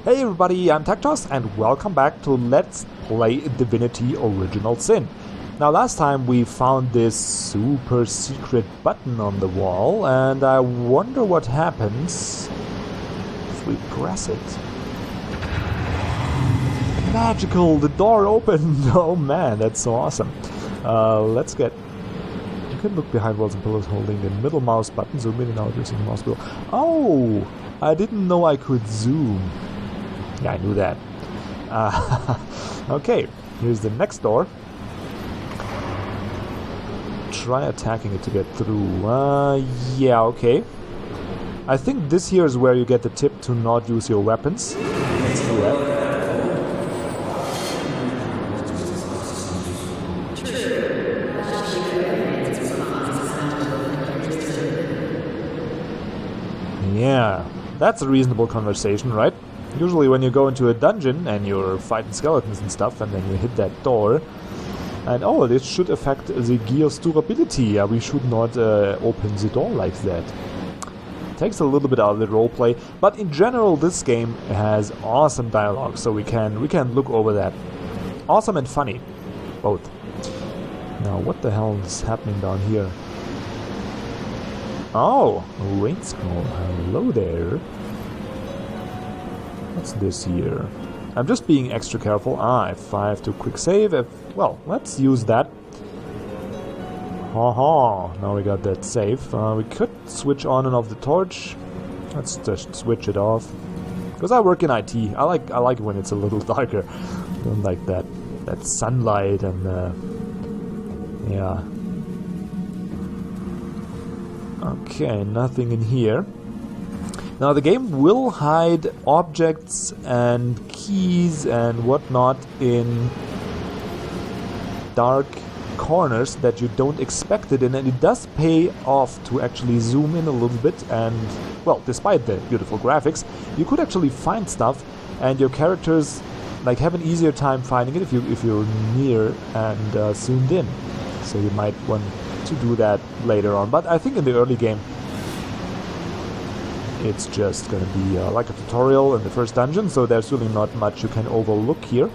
Hey everybody, I'm TecToss and welcome back to Let's Play Divinity Original Sin. Now last time we found this super secret button on the wall and I wonder what happens if we press it. Magical, the door opened! Oh man, that's so awesome. Let's get... You can look behind walls and pillars holding the middle mouse button, zoom in and out using the mouse wheel. Oh! I didn't know I could zoom. Yeah, I knew that. Okay, here's the next door. Try attacking it to get through. Yeah, okay. I think this here is where you get the tip to not use your weapons. Let's do that. Yeah, that's a reasonable conversation, right? Usually when you go into a dungeon and you're fighting skeletons and stuff and then you hit that door and oh, this should affect the gear's durability. Yeah, we should not open the door like that. Takes a little bit out of the roleplay, but in general this game has awesome dialogue, so we can look over that. Awesome and funny, both. Now what the hell is happening down here? Oh, rain scroll. Hello there. What's this here? I'm just being extra careful. F5 to quick save. Well, let's use that. Haha, now we got that save. We could switch on and off the torch. Let's just switch it off. Because I work in IT. I like it when it's a little darker. I don't like that sunlight and yeah. Okay, nothing in here. Now the game will hide objects and keys and whatnot in dark corners that you don't expect it in, and it does pay off to actually zoom in a little bit and, well, despite the beautiful graphics, you could actually find stuff and your characters like have an easier time finding it if you're near and zoomed in. So you might want to do that later on, but I think in the early game it's just gonna be like a tutorial in the first dungeon, so there's really not much you can overlook here.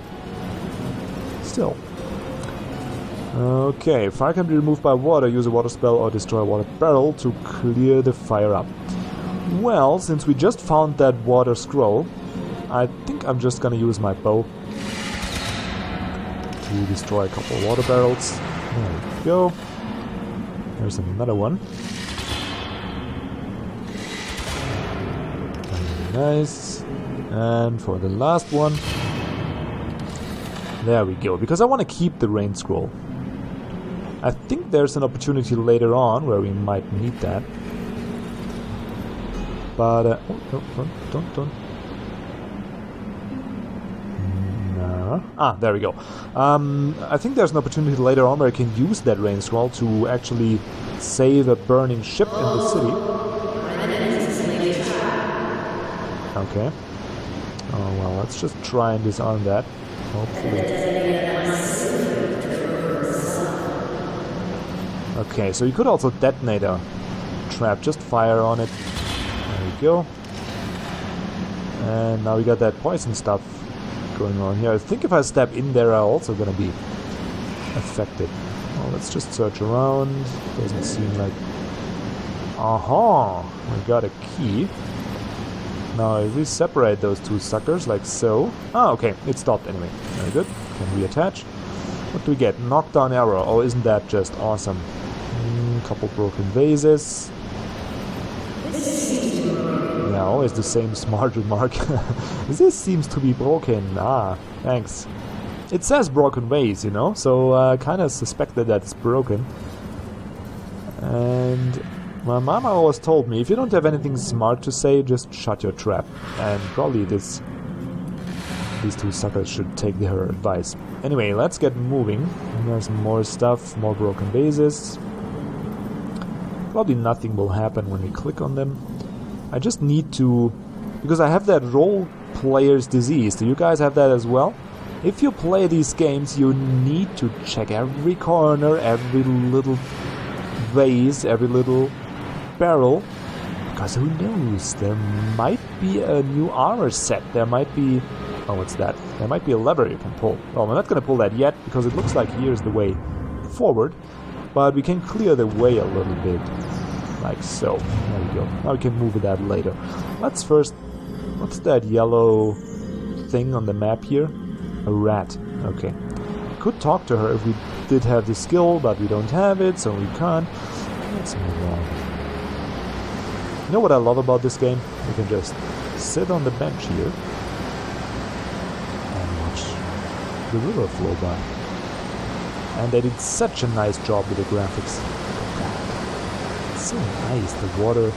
Still. Okay, fire can be removed by water. Use a water spell or destroy a water barrel to clear the fire up. Well, since we just found that water scroll, I think I'm just gonna use my bow to destroy a couple of water barrels. There we go. There's another one. Nice. And for the last one, there we go, because I want to keep the rain scroll. I think there's an opportunity later on where we might need that, but oh, don't no. There we go. I think there's an opportunity later on where I can use that rain scroll to actually save a burning ship in the city. Okay. Oh well, let's just try and disarm that. Hopefully. Okay, so you could also detonate a trap. Just fire on it. There we go. And now we got that poison stuff going on here. I think if I step in there, I'm also gonna be affected. Well, let's just search around. Doesn't seem like... Aha! We got a key. Now if we separate those two suckers like so... okay, it stopped anyway. Very good. Can reattach. What do we get? Knockdown arrow. Oh, isn't that just awesome? Couple broken vases. Yeah, always the same smart remark. This seems to be broken. Thanks. It says broken vase, you know, so I kind of suspected that it's broken. And... my mama always told me, if you don't have anything smart to say, just shut your trap. And probably these two suckers should take her advice. Anyway, let's get moving. There's more stuff, more broken vases. Probably nothing will happen when we click on them. I just need to... because I have that role player's disease. Do you guys have that as well? If you play these games, you need to check every corner, every little vase, every little barrel, because who knows, there might be a new armor set. There might be... Oh, what's that? There might be a lever you can pull. Well, we're not going to pull that yet, because it looks like here's the way forward. But we can clear the way a little bit. Like so. There we go. Now we can move with that later. Let's first... What's that yellow thing on the map here? A rat. Okay. Could talk to her if we did have the skill, but we don't have it, so we can't. Let's move on. You know what I love about this game? You can just sit on the bench here and watch the river flow by. And they did such a nice job with the graphics. It's so nice, the water.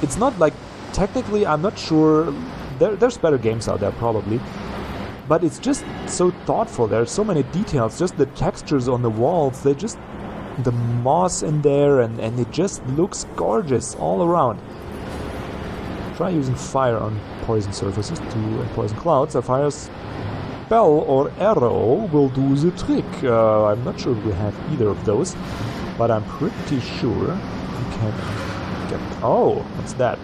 It's not like, technically, I'm not sure, there's better games out there probably, but it's just so thoughtful. There's so many details, just the textures on the walls, they just, the moss in there, and it just looks gorgeous all around. Try using fire on poison surfaces and poison clouds. A fire spell or arrow will do the trick. I'm not sure if we have either of those, but I'm pretty sure we can get... Oh, what's that?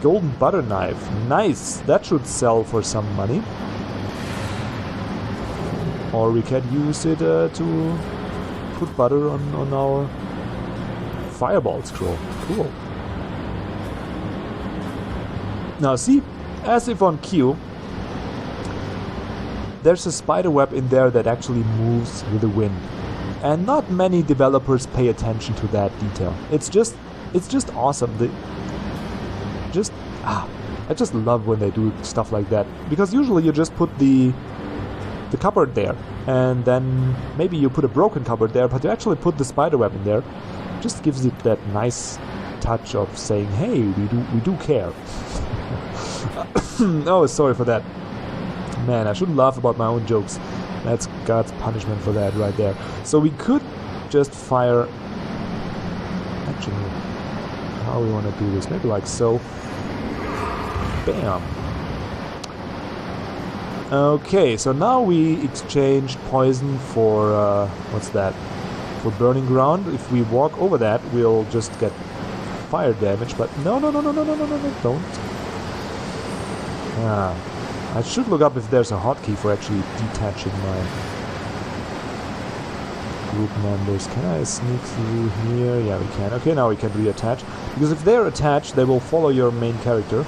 Golden butter knife. Nice! That should sell for some money. Or we can use it to put butter on our fireball scroll. Cool. Now see, as if on cue, there's a spider web in there that actually moves with the wind. And not many developers pay attention to that detail. It's just awesome. I just love when they do stuff like that. Because usually you just put the cupboard there, and then maybe you put a broken cupboard there, but you actually put the spider web in there. Just gives it that nice touch of saying, hey, we do care. Oh, sorry for that. Man, I shouldn't laugh about my own jokes. That's God's punishment for that right there. So we could just fire... Actually, how we want to do this? Maybe like so. Bam. Okay, so now we exchange poison for... what's that? For burning ground. If we walk over that, we'll just get fire damage, but no, don't. I should look up if there's a hotkey for actually detaching my group members. Can I sneak through here? Yeah, we can. Okay, now we can reattach. Because if they're attached, they will follow your main character.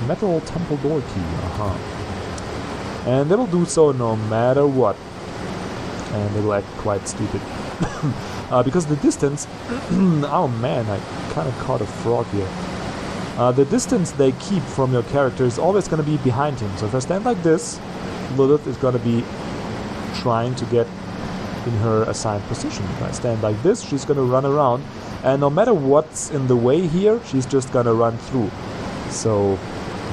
Metal temple door key. And they will do so no matter what. And they will act quite stupid. Because the distance... oh man, I kind of caught a frog here. The distance they keep from your character is always going to be behind him. So if I stand like this, Lilith is going to be trying to get in her assigned position. If I stand like this, she's going to run around. And no matter what's in the way here, she's just going to run through. So,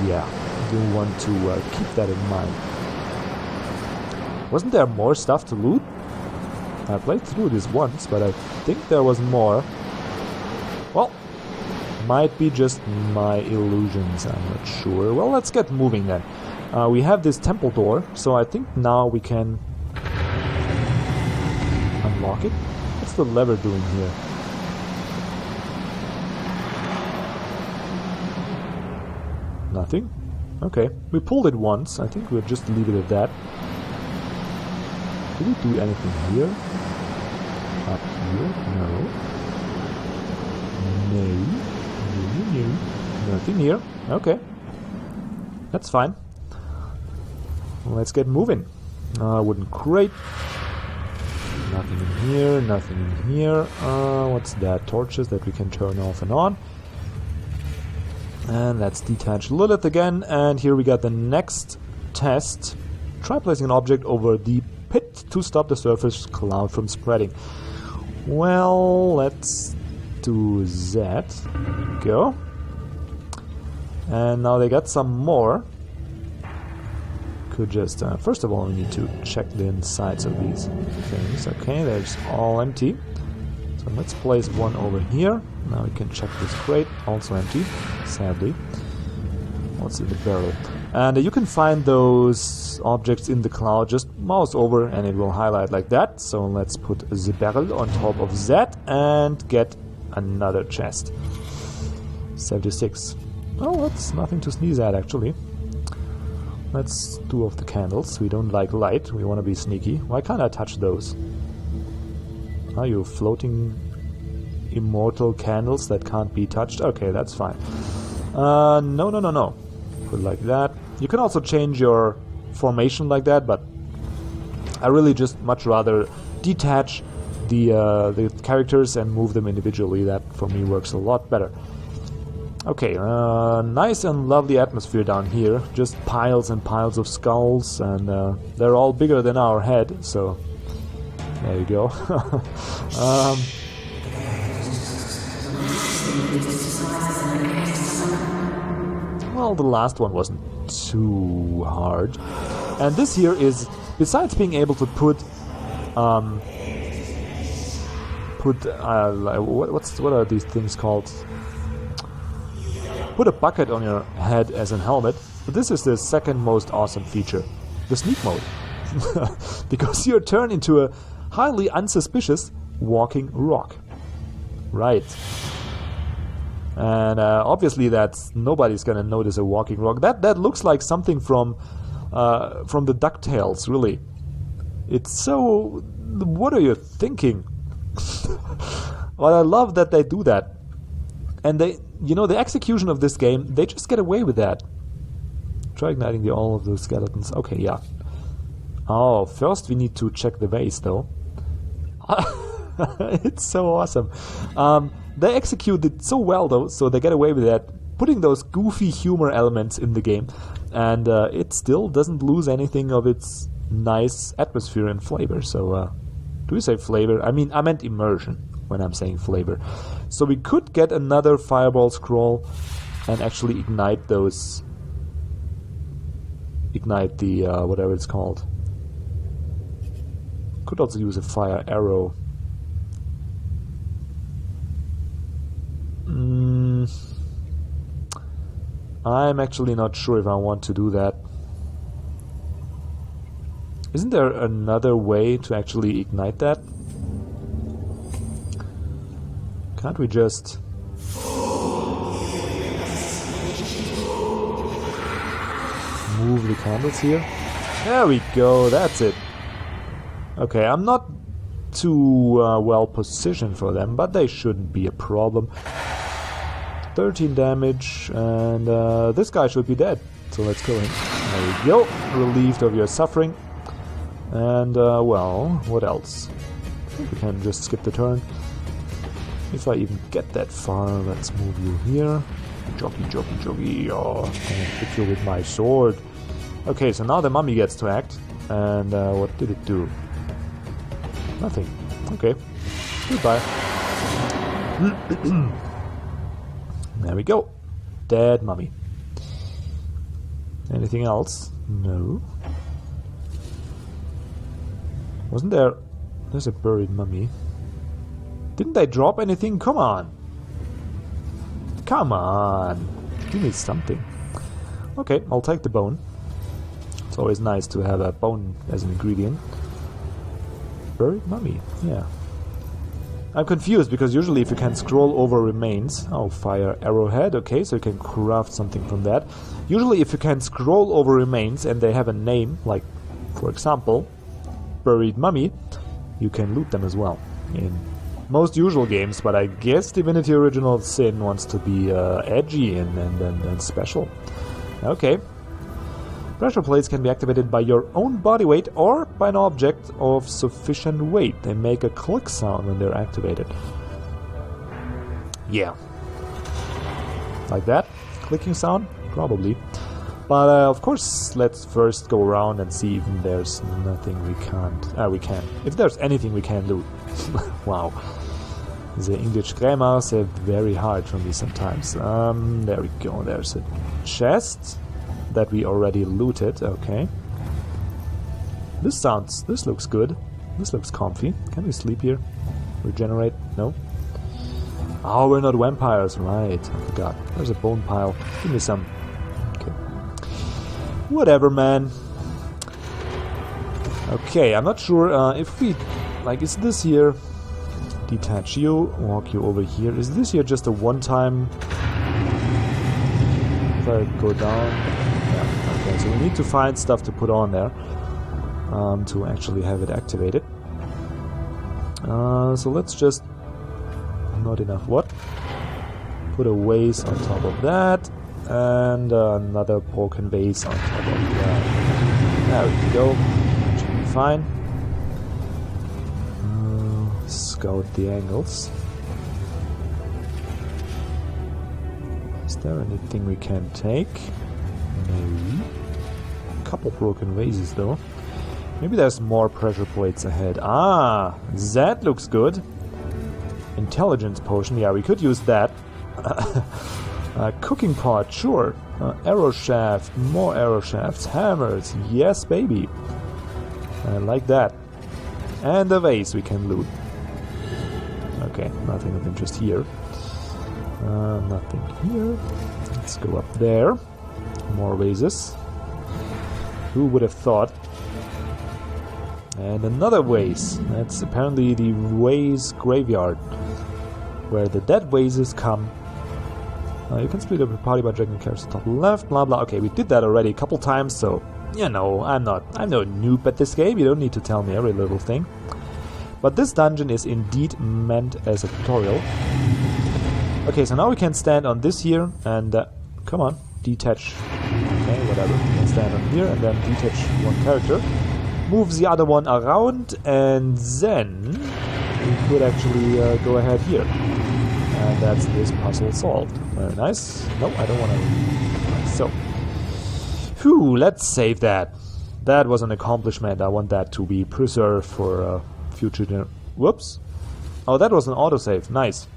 yeah, you want to keep that in mind. Wasn't there more stuff to loot? I played through this once, but I think there was more. Well, might be just my illusions, I'm not sure. Well, let's get moving then. We have this temple door, so I think now we can unlock it. What's the lever doing here? Nothing? Okay, we pulled it once. I think we'll just leave it at that. Did we do anything here? Up here? No. No. Nothing here. Okay. That's fine. Let's get moving. Wooden crate. Nothing in here. Nothing in here. What's that? Torches that we can turn off and on. And let's detach Lilith again. And here we got the next test. Try placing an object over the pit to stop the surface cloud from spreading. Well, let's do that. There we go. And now they got some more. Could just, first of all, we need to check the insides of these things. Okay, there's all empty. So let's place one over here. Now we can check this crate, also empty, sadly. What's in the barrel? And you can find those objects in the cloud. Just mouse over and it will highlight like that. So let's put the barrel on top of that and get another chest. 76. Oh, that's nothing to sneeze at, actually. Let's do off the candles. We don't like light. We want to be sneaky. Why can't I touch those? Are you floating immortal candles that can't be touched? Okay, that's fine. No. Put it like that. You can also change your formation like that, but I really just much rather detach the characters and move them individually. That for me works a lot better. Okay, nice and lovely atmosphere down here. Just piles and piles of skulls, and they're all bigger than our head, so there you go. Well, the last one wasn't too hard. And this here is, besides being able to put what are these things called? Put a bucket on your head as a helmet. But this is the second most awesome feature, the sneak mode. Because you're turned into a highly unsuspicious walking rock. Right. And obviously nobody's gonna notice a walking rock. That looks like something from the DuckTales, really. It's so... What are you thinking? Well, I love that they do that. And they, the execution of this game, they just get away with that. Try igniting all of those skeletons. Okay, yeah. Oh, first we need to check the vase, though. It's so awesome. They execute it so well, though, so they get away with that, putting those goofy humor elements in the game, and it still doesn't lose anything of its nice atmosphere and flavor. So, do we say flavor? I mean, I meant immersion when I'm saying flavor. So we could get another fireball scroll and actually ignite the whatever it's called. Could also use a fire arrow. I'm actually not sure if I want to do that. Isn't there another way to actually ignite that? Can't we just... move the candles here? There we go, that's it. Okay, I'm not too well positioned for them, but they shouldn't be a problem. 13 damage, and this guy should be dead. So let's kill him. There we go. Relieved of your suffering. And, well, what else? I think we can just skip the turn. If I even get that far, let's move you here. Jockey. Oh, I'm gonna hit you with my sword. Okay, so now the mummy gets to act. And what did it do? Nothing. Okay. Goodbye. There we go. Dead mummy. Anything else? No. Wasn't there... There's a buried mummy. Didn't they drop anything? Come on. Come on. Give me something. Okay, I'll take the bone. It's always nice to have a bone as an ingredient. Buried mummy. Yeah. I'm confused because usually if you can scroll over remains... Oh, fire arrowhead. Okay, so you can craft something from that. Usually if you can scroll over remains and they have a name, like, for example, buried mummy, you can loot them as well in most usual games, but I guess Divinity Original Sin wants to be edgy and special. Okay. Pressure plates can be activated by your own body weight or by an object of sufficient weight. They make a click sound when they're activated. Yeah. Like that? Clicking sound? Probably. But of course, let's first go around and see if there's nothing we can't... we can. If there's anything we can do. Wow. The English grammar is very hard for me sometimes. There we go. There's a chest that we already looted. Okay. This looks good. This looks comfy. Can we sleep here? Regenerate? No. Oh, we're not vampires. Right. I forgot. There's a bone pile. Give me some. Okay. Whatever, man. Okay, I'm not sure if we... Like, is this here... Detach you, walk you over here. Is this here just a one-time... I go down? Yeah, okay, so we need to find stuff to put on there to actually have it activated. So let's just... Not enough what? Put a vase on top of that, and another broken vase on top of that. There we go. That should be fine. Scout the angles. Is there anything we can take? Maybe. A couple broken vases though. Maybe there's more pressure plates ahead. Ah, that looks good. Intelligence potion, yeah, we could use that. Cooking pot, sure. Arrow shaft, more arrow shafts, hammers, yes baby. I like that. And a vase we can loot. Okay, nothing of interest here. Nothing here. Let's go up there. More vases. Who would have thought? And another vase. That's apparently the vase graveyard, where the dead vases come. You can split up your party by dragging characters to the top left, blah blah. Okay, we did that already a couple times, so you know, I'm no noob at this game. You don't need to tell me every little thing. But this dungeon is indeed meant as a tutorial. Okay, so now we can stand on this here and come on, detach. Okay, whatever. We can stand on here and then detach one character. Move the other one around, and then we could actually go ahead here. And that's this puzzle solved. Very nice. No, I don't want to... So. Phew, let's save that. That was an accomplishment. I want that to be preserved for future... Whoops. Oh, that was an autosave. Nice.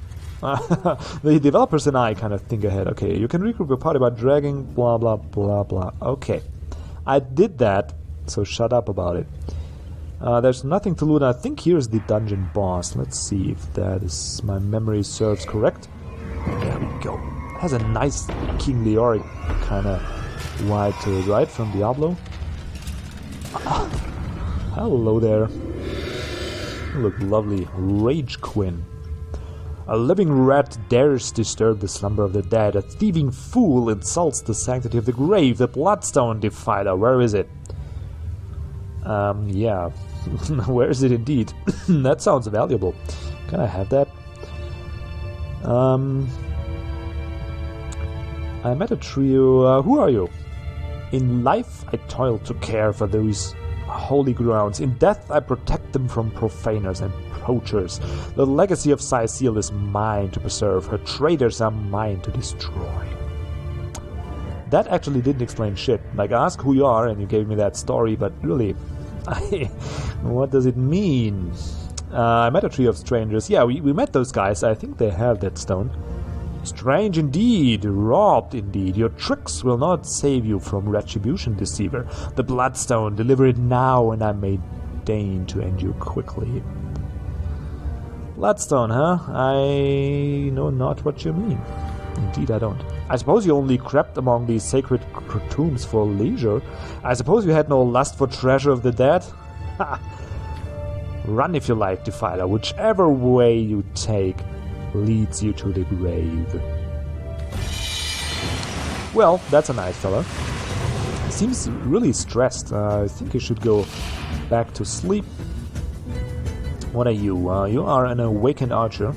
The developers and I kind of think ahead. Okay, you can regroup your party by dragging blah blah blah blah. Okay. I did that. So shut up about it. There's nothing to loot. I think here's the dungeon boss. Let's see if that is my memory serves correct. There we go. It has a nice King Leoric kind of vibe to it, right? From Diablo. Hello there. You look lovely. Rage Quinn. A living rat dares disturb the slumber of the dead. A thieving fool insults the sanctity of the grave. The bloodstone defiler. Where is it? Yeah. Where is it indeed? That sounds valuable. Can I have that? I met a trio. Who are you? In life, I toil to care for those holy grounds. In death, I protect them from profaners and poachers. The legacy of Cecile is mine to preserve. Her traitors are mine to destroy. That actually didn't explain shit. Like, ask who you are and you gave me that story, but really, what does it mean? I met a trio of strangers. Yeah, we met those guys. I think they have that stone. Strange indeed, robbed indeed. Your tricks will not save you from retribution, deceiver. The bloodstone, deliver it now, and I may deign to end you quickly. Bloodstone, huh? I know not what you mean. Indeed, I don't. I suppose you only crept among these sacred tombs for leisure. I suppose you had no lust for treasure of the dead? Ha! Run if you like, Defiler. Whichever way you take leads you to the grave. Well, that's a nice fella. Seems really stressed. I think he should go back to sleep. What are you? You are an awakened archer.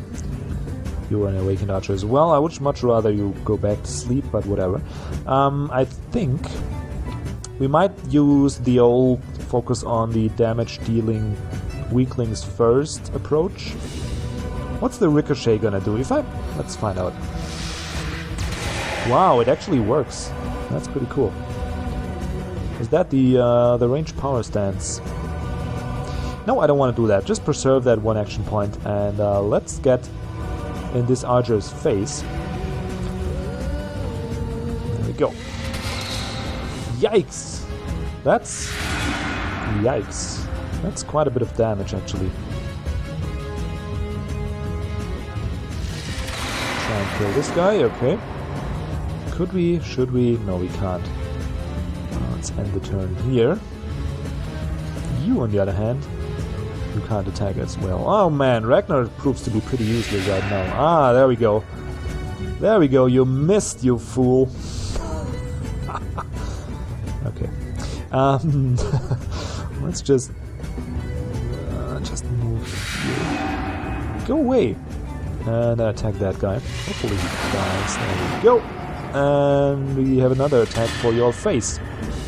You are an awakened archer as well. I would much rather you go back to sleep, but whatever. I think we might use the old focus on the damage dealing weaklings first approach. What's the ricochet gonna do? Let's find out. Wow, it actually works. That's pretty cool. Is that the range power stance? No, I don't want to do that. Just preserve that one action point, and let's get in this archer's face. There we go. Yikes! Yikes. That's quite a bit of damage, actually. Try and kill this guy, okay. Could we? Should we? No, we can't. Let's end the turn here. You, on the other hand, you can't attack as well. Oh man, Ragnar proves to be pretty useless right now. Ah, there we go. There we go, you missed, you fool. Let's just move here. Go away. And attack that guy. Hopefully he dies. There we go. And we have another attack for your face,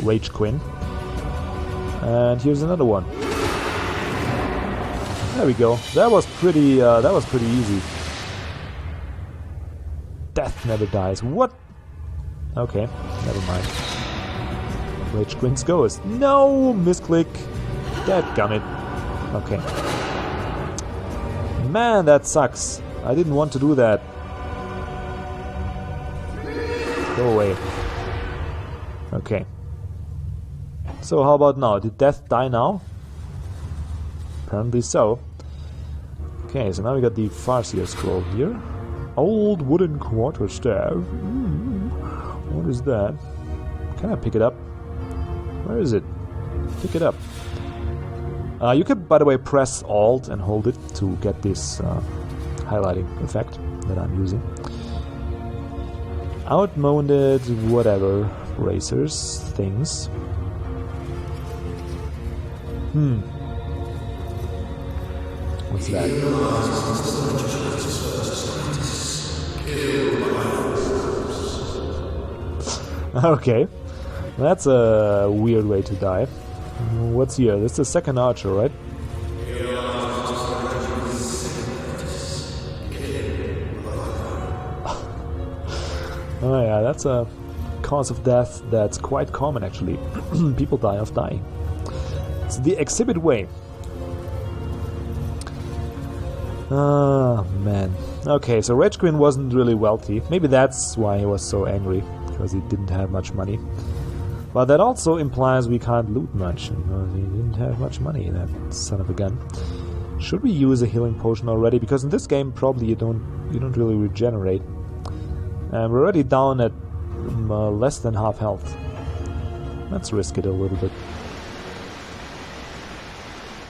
Rage Queen. And here's another one. There we go. That was pretty easy. Death never dies. What? Okay, never mind. Rage Queen's ghost. No! Misclick. Dadgummit. Okay. Man, that sucks. I didn't want to do that. Go away. Okay. So how about now? Did Death die now? Apparently so. Okay, so now we got the Farseer scroll here. Old wooden quarterstaff. What is that? Can I pick it up? Where is it? Pick it up. You can, by the way, press Alt and hold it to get this highlighting effect that I'm using. Outmoded, whatever, racers, things. What's that? Okay, that's a weird way to die. What's here? This is the second archer, right? Oh yeah, that's a cause of death that's quite common actually. People die of dying. It's the exhibit way. Ah, man. Okay, so Rage Queen wasn't really wealthy. Maybe that's why he was so angry, because he didn't have much money. But that also implies we can't loot much, because he didn't have much money, that son of a gun. Should we use a healing potion already? Because in this game probably you don't really regenerate. And we're already down at less than half health. Let's risk it a little bit.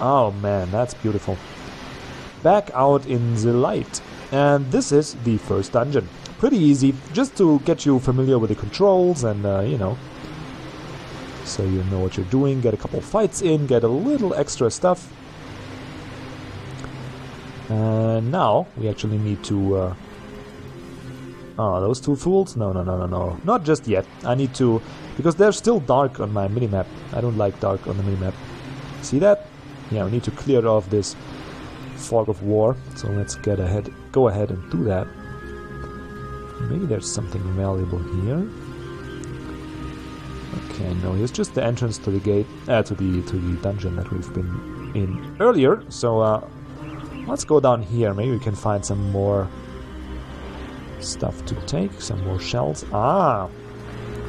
Oh man, that's beautiful. Back out in the light. And this is the first dungeon. Pretty easy, just to get you familiar with the controls and, you know, so you know what you're doing, get a couple fights in, get a little extra stuff. And now we actually need to... Oh, those two fools? No. Not just yet. I need to... Because they're still dark on my minimap. I don't like dark on the minimap. See that? Yeah, we need to clear off this fog of war. So let's go ahead and do that. Maybe there's something valuable here. Okay, no, here's just the entrance to the gate, to the dungeon that we've been in earlier. So let's go down here. Maybe we can find some more stuff to take, some more shells. Ah,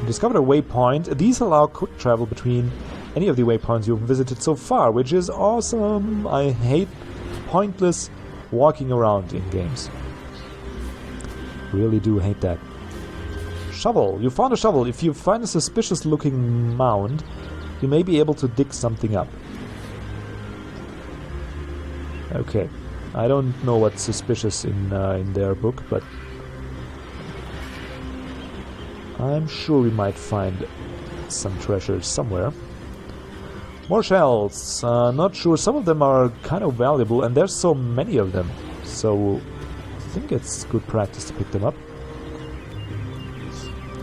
discovered a waypoint. These allow quick travel between any of the waypoints you've visited so far, which is awesome. I hate pointless walking around in games. Really do hate that. Shovel. You found a shovel. If you find a suspicious looking mound, you may be able to dig something up. Okay. I don't know what's suspicious in their book, but I'm sure we might find some treasure somewhere. More shells. Not sure. Some of them are kind of valuable, and there's so many of them. So I think it's good practice to pick them up.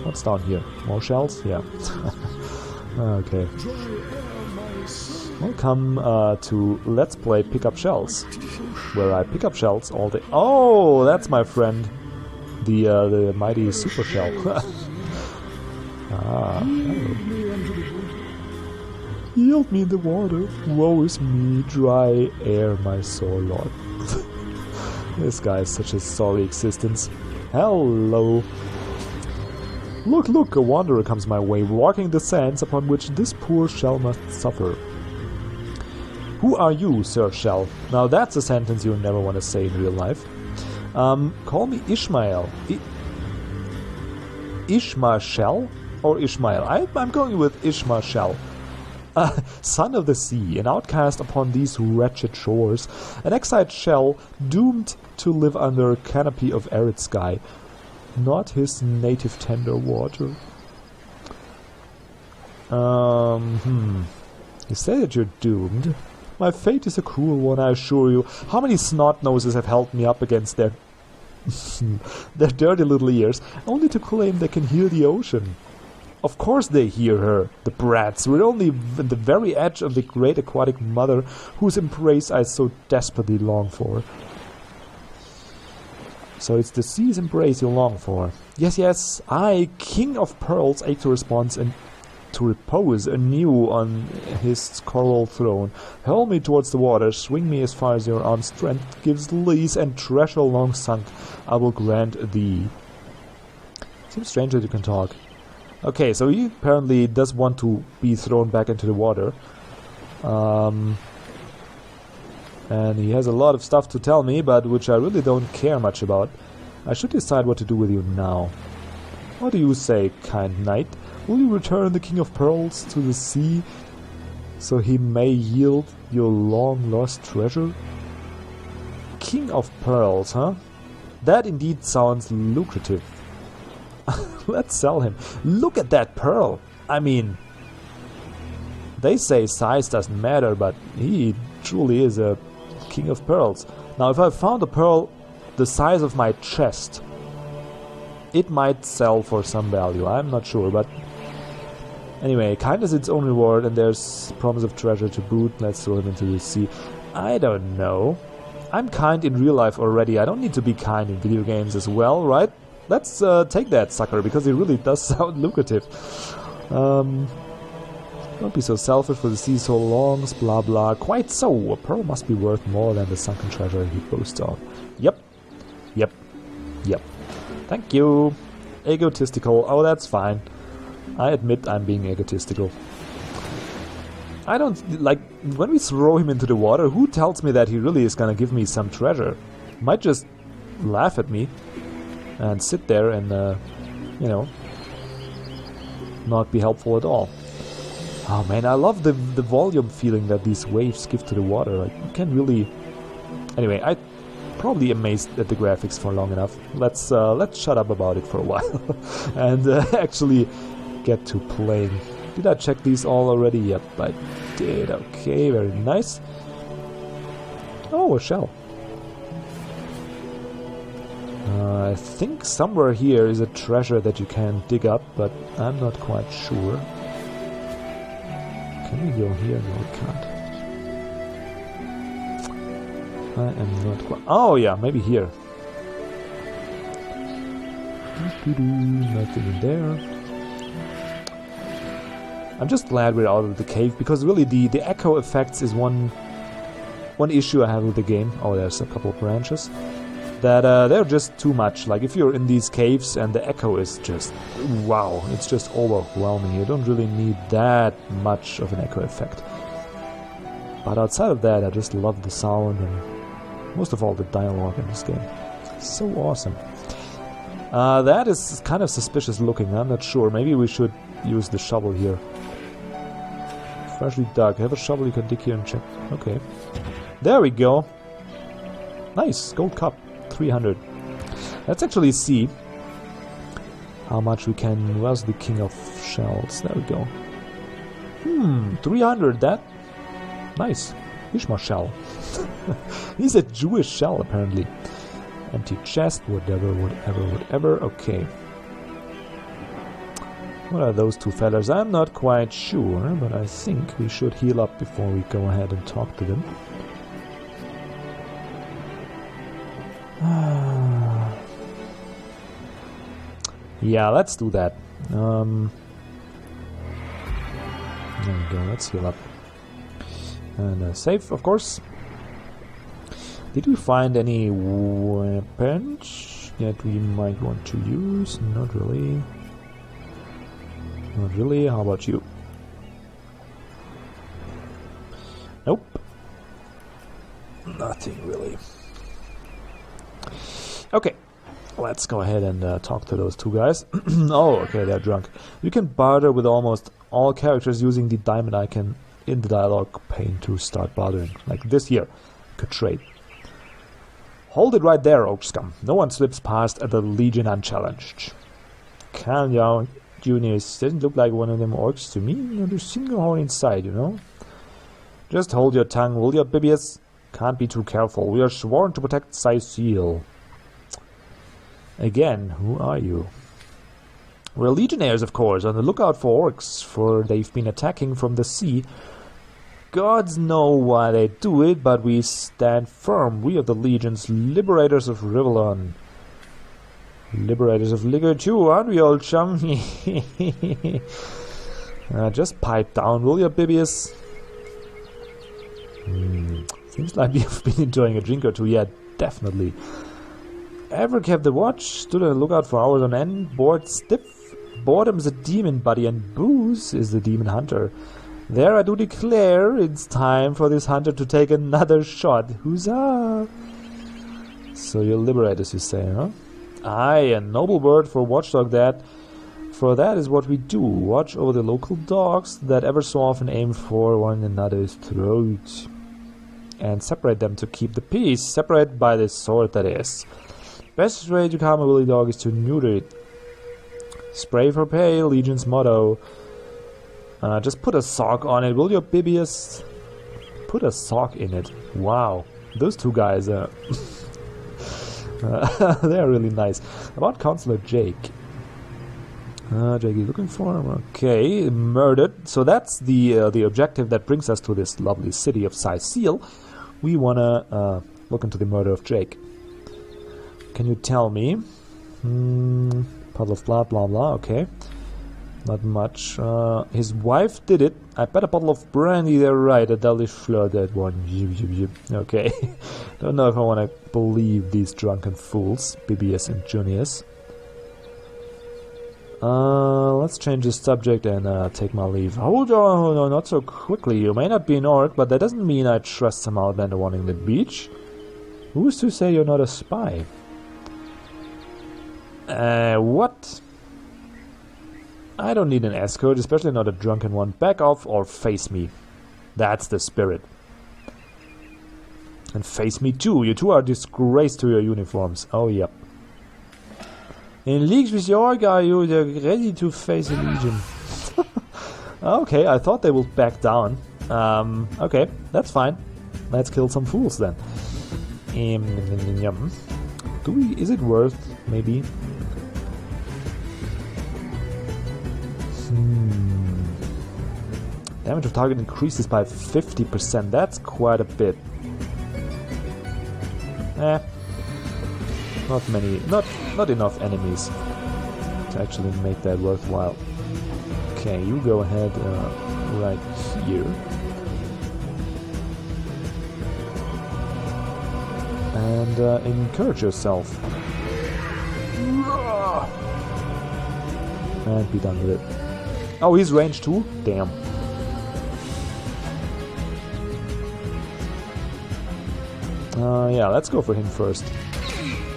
What's down here? More shells? Yeah. Okay. Welcome to Let's Play Pick Up Shells, where I pick up shells all day. Oh, that's my friend, the mighty super shell. Ah, hello. Yield me the water. Woe is me, dry air my sore lord. This guy is such a sorry existence. Hello. Look, a wanderer comes my way, walking the sands upon which this poor shell must suffer. Who are you, Sir Shell? Now that's a sentence you'll never want to say in real life. Call me Ishmael. Ishmael or Ishmael? I'm going with Ishmael. Son of the sea, an outcast upon these wretched shores, an exiled shell doomed to live under a canopy of arid sky, not his native tender water. You say that you're doomed. My fate is a cruel one, I assure you. How many snot-noses have held me up against their their dirty little ears, only to claim they can hear the ocean? Of course they hear her, the brats. We're only at the very edge of the great aquatic mother whose embrace I so desperately long for. So it's the sea's embrace you long for. Yes, yes, I, King of Pearls, ache to respond and to repose anew on his coral throne. Hurl me towards the water, swing me as far as your arm's strength gives lease, and treasure long sunk I will grant thee. Seems strange that you can talk. Okay, so he apparently does want to be thrown back into the water. And he has a lot of stuff to tell me, but which I really don't care much about. I should decide what to do with you now. What do you say, kind knight? Will you return the King of Pearls to the sea, so he may yield your long-lost treasure? King of Pearls, huh? That indeed sounds lucrative. Let's sell him. Look at that pearl! I mean, they say size doesn't matter, but he truly is a King of Pearls. Now, if I found a pearl the size of my chest, it might sell for some value. I'm not sure, but anyway, kindness is its own reward, and there's promise of treasure to boot. Let's throw him into the sea. I don't know. I'm kind in real life already. I don't need to be kind in video games as well, right? Let's take that sucker, because it really does sound lucrative. Don't be so selfish, for the sea so long, blah blah. Quite so. A pearl must be worth more than the sunken treasure he boasts of. Yep. Yep. Yep. Thank you. Egotistical. Oh, that's fine. I admit I'm being egotistical. I don't... like, when we throw him into the water, who tells me that he really is gonna give me some treasure? Might just laugh at me and sit there and, you know, not be helpful at all. Oh man, I love the volume feeling that these waves give to the water. Like, you can really... Anyway, I probably amazed at the graphics for long enough. Let's shut up about it for a while and actually get to playing. Did I check these all already? Yep, I did. Okay, very nice. Oh, a shell. I think somewhere here is a treasure that you can dig up, but I'm not quite sure. Can we go here? No, we can't. I am not quite... Oh, yeah, maybe here. Nothing in there. I'm just glad we're out of the cave, because really the echo effects is one issue I have with the game. Oh, there's a couple of branches. That they're just too much. Like, if you're in these caves and the echo is just... wow, it's just overwhelming. You don't really need that much of an echo effect. But outside of that, I just love the sound and most of all the dialogue in this game. So awesome. That is kind of suspicious looking. I'm not sure. Maybe we should use the shovel here. Freshly dug. Have a shovel you can dig here and check. Okay. There we go. Nice. Gold cup. 300. Let's actually see how much we can... Where's the King of Shells? There we go. 300. That... Nice. Ishmael shell. He's a Jewish shell, apparently. Empty chest. Whatever. Okay. What are those two fellas? I'm not quite sure, but I think we should heal up before we go ahead and talk to them. Yeah, let's do that. There we go, let's heal up. And save, of course. Did we find any weapons that we might want to use? Not really. Not really. How about you? Nope. Nothing really. Okay. Let's go ahead and talk to those two guys. Oh, okay, they're drunk. You can barter with almost all characters using the diamond icon in the dialogue pane to start bartering. Like this here. Could trade. Hold it right there, Oak Scum. No one slips past at the Legion unchallenged. Calm down. Juniors. Doesn't look like one of them orcs to me. There's a single horn inside, you know. Just hold your tongue, will you, Bibius? Can't be too careful. We are sworn to protect Seal. Again, who are you? We're legionnaires, of course, on the lookout for orcs, for they've been attacking from the sea. Gods know why they do it, but we stand firm. We are the legions, liberators of Rivellon. Liberators of Ligor too, aren't we, old chum? Just pipe down, will you, Bibius? Seems like you've been enjoying a drink or two. Yeah, definitely. Ever kept the watch? Stood on the lookout for hours on end? Bored stiff? Boredom's a demon buddy, and booze is the demon hunter. There I do declare, it's time for this hunter to take another shot. Huzzah! So you're liberators, you say, huh? Aye, a noble word for watchdog that. For that is what we do. Watch over the local dogs that ever so often aim for one another's throats. And separate them to keep the peace. Separate by the sword, that is. Best way to calm a willy dog is to neuter it. Spray for pay, Legion's motto. Just put a sock on it, will you, Bibius? Put a sock in it. Wow. Those two guys are... they're really nice. About Counselor Jake. Jake is looking for him. Okay, murdered. So that's the objective that brings us to this lovely city of Seal. We wanna look into the murder of Jake. Can you tell me? Puddle of blood, blah blah. Okay, not much. His wife did it. I bet a bottle of brandy. They're right. A delish flirt, that one. Okay. Don't know if I want to believe these drunken fools, Bibius and Junius. Let's change the subject and take my leave. Hold on, not so quickly. You may not be an orc, but that doesn't mean I trust some outlander wanting the beach. Who's to say you're not a spy? What? I don't need an escort, especially not a drunken one. Back off or face me. That's the spirit. And face me too. You two are a disgrace to your uniforms. Oh, yep. In leagues with your guy, you're ready to face a legion. Okay, I thought they would back down. Okay, that's fine. Let's kill some fools then. Is it worth, maybe? Damage of target increases by 50%. That's quite a bit. Not enough enemies to actually make that worthwhile. Okay, you go ahead right here. And encourage yourself. And be done with it. Oh, he's range too? Damn. Yeah, let's go for him first.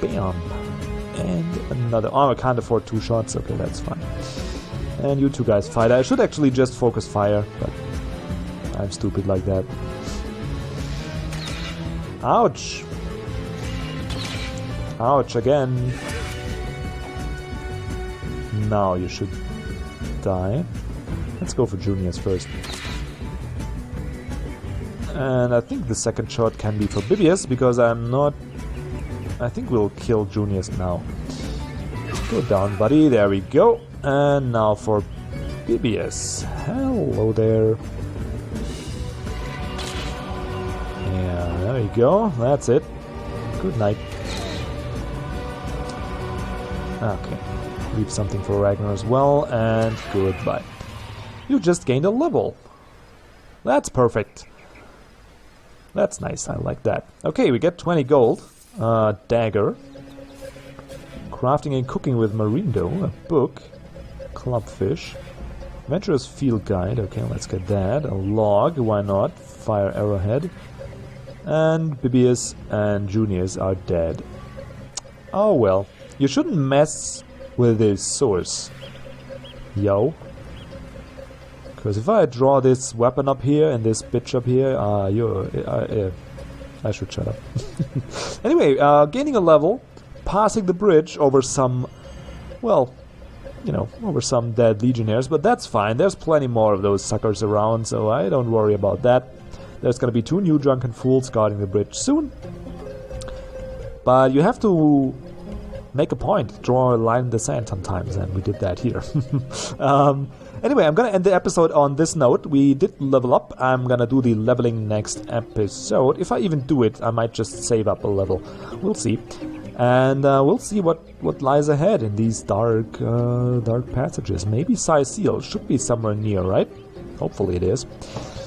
Bam. And another. Oh, I can't afford 2 shots. Okay, that's fine. And you two guys fight. I should actually just focus fire, but I'm stupid like that. Ouch. Ouch again. Now you should die. Let's go for Juniors first. And I think the second shot can be for Bibius, because I'm not... I think we'll kill Juniors now. Go down, buddy. There we go. And now for Bibius. Hello there. Yeah, there you go. That's it. Good night. Okay. Leave something for Ragnar as well, and goodbye. You just gained a level. That's perfect. That's nice, I like that. Okay, we get 20 gold. Dagger. Crafting and cooking with Marindo. A book. Clubfish. Adventurer's field guide. Okay, let's get that. A log, why not? Fire arrowhead. And Bibius and Juniors are dead. Oh well. You shouldn't mess with this source. Yo. Because if I draw this weapon up here and this bitch up here, I should shut up. Anyway, gaining a level, passing the bridge over some, well, you know, over some dead legionnaires, but that's fine. There's plenty more of those suckers around, so I don't worry about that. There's gonna be 2 new drunken fools guarding the bridge soon. But you have to make a point, draw a line in the sand sometimes, and we did that here. Anyway, I'm gonna end the episode on this note. We did level up. I'm gonna do the leveling next episode. If I even do it, I might just save up a level. We'll see. And we'll see what lies ahead in these dark passages. Maybe Seal should be somewhere near, right? Hopefully it is.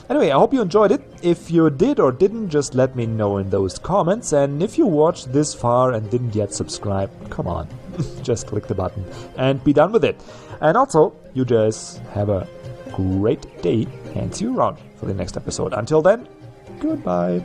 Anyway, I hope you enjoyed it. If you did or didn't, just let me know in those comments. And if you watched this far and didn't yet subscribe, come on, just click the button and be done with it. And also, you just have a great day and see you around for the next episode. Until then, goodbye.